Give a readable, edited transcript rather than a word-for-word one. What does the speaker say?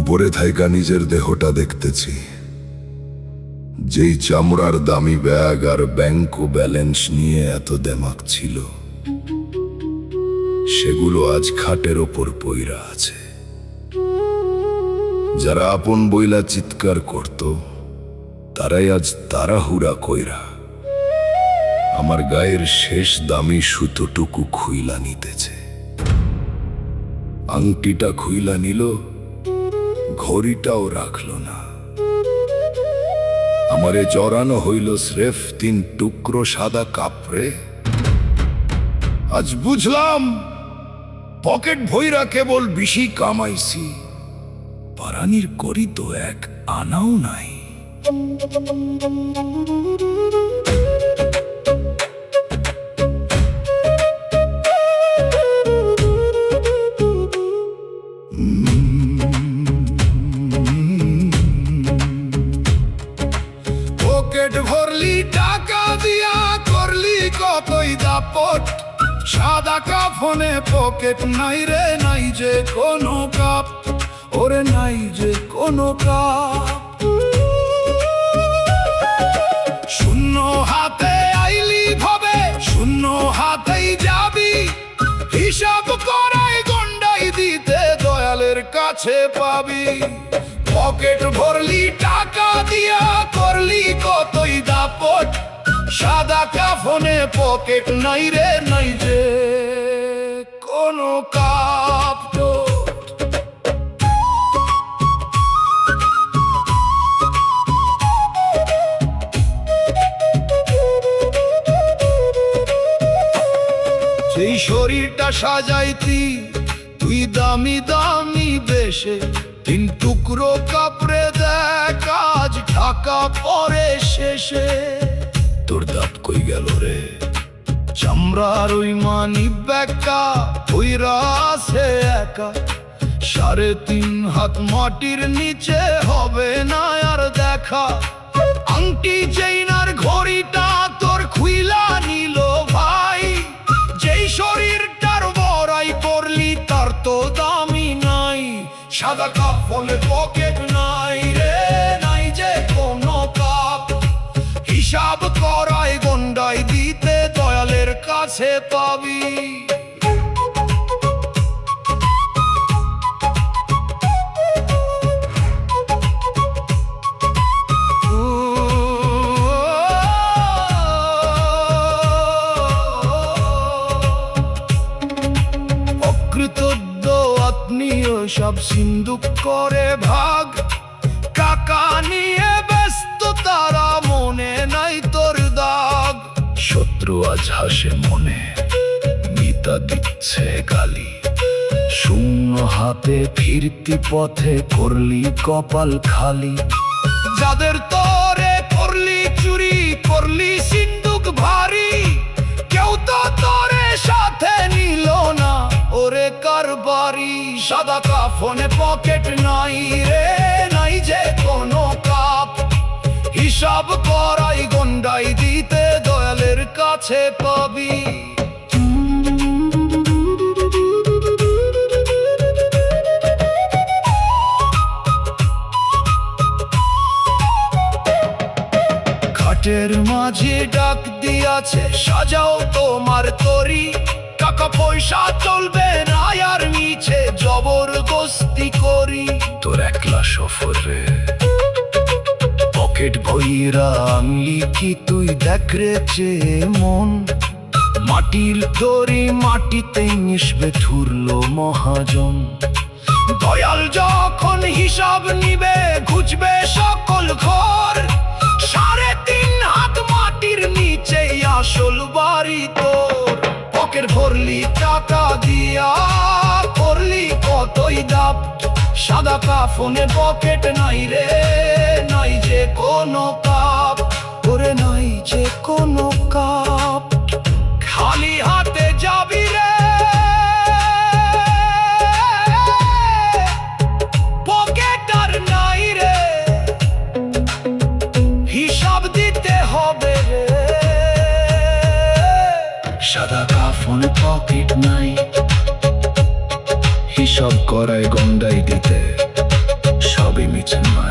উপরে থাইকা নিজের দেহটা দেখতেছি, যেই চামড়ার দামি ব্যাগ আর ব্যাংক ব্যালেন্স নিয়ে এত দেমাক ছিল, সেগুলো আজ খাটের ওপর পইরা আছে। যারা আপন বইলা চিৎকার করত, তারাই আজ তাড়াহুড়া কইরা আমার গায়ের শেষ দামি সুতোটুকু খুইলা নিতেছে। আংটিটা খুইলা নিল, ঘড়িটাও রাখলো না। আমারে জড়ানো হইল স্রেফ 3 টুকরো সাদা কাপড়ে। আজ বুঝলাম, পকেট ভইরা কেবল বেশি কামাইছি, পারানির করি তো 1 আনাও নাই। পকেট ভরলি টাকা দিয়া, করলি কতই দাপট। সাদা কাফনে পকেট নাই রে, নাই যে কোনো কাপ, ওরে নাই যে কোনো কাপ। শূন্য হাতে আইলি ভাবে, শূন্য হাতেই যাবি। হিসাব করাই গন্ডাই দিতে দয়ালের কাছে পাবি। পকেট ভরলি টাকা দিয়া, করলি কতই দাপট। সাদা কাফনে পকেট নাই রে, নাই যে কোনো কাপ। সেই শরীরটা সাজাইতি তুই দামি দামি বেশে, 3 টুকরো কাপড়ে দেখ আজ ঢাকা পরে শেষে। তোর দাঁত কই গেল রে, চামড়ার ওই মানি ব্যাগটা ওইরা আছে একা। 3.5 হাত মাটির নিচে হবে না আর দেখা। আংটি চেইনার ঘড়িটা তোর খুইলা নিল ভাই। যেই শরীরটার বড়াই করলি তার তো দামি নাই। সাদা কাফনে পকেট নাই রে, নাই যে কোনো কাপ। হিসাব করাই গন্ডাই দিতে দয়ালের কাছে পাবি। অকৃতজ্ঞ আত্মীয় সব সিন্দুক করে ভাগ। কাকা নিয়ে ব্যস্ত তারা, মনে নাই তোর দাগ। শত্রু আজ হাসে মনে, মিতা দিচ্ছে গালি। শূন্য হাতে ফিরতি পথে করলি কপাল খালি। যাদের তরে করলি চুরি, করলি সিন্দুক ভারী, কেউ তো তরে সাথে নিল না ওরে কারবারি। সাদা কাফনে পকেট নাই রে, নাই যে কোনো কাপ। হিসাব করাই গন্ডাই দিতে দয়ালের কাছে পাবি। খাটের মাঝে ডাক দিয়াছে, সাজাও তোমার তরি। টাকা পয়সা চলবে না আর মিছে জবরদস্তি করি। তোর একলা সফরে পকেট ভইরা আনলি কি তুই, দেখ রে চেয়ে মন। মাটির তরি মাটিতেই মিশবে ঠুরলো মহাজন। দয়াল যখন হিসাব নিবে, ঘুচবে সকল ঘর। 3.5 হাত মাটির নিচেই আসল বাড়ি তোর। পকেট ভরলি টাকা দিয়া, করলি কতই দাপ। সাদা কাফনে পকেট নাই রে, নাই যে কোনো কাপ, ওরে নাই যে কোনো কাপ। খালি হাতে যাবি রে, পকেট আর নাই রে। হিসাব দিতে হবে রে। সাদা কাফনে পকেট নাই, হিসাব করায় গন্ডাই দিতে সবই মিছে না।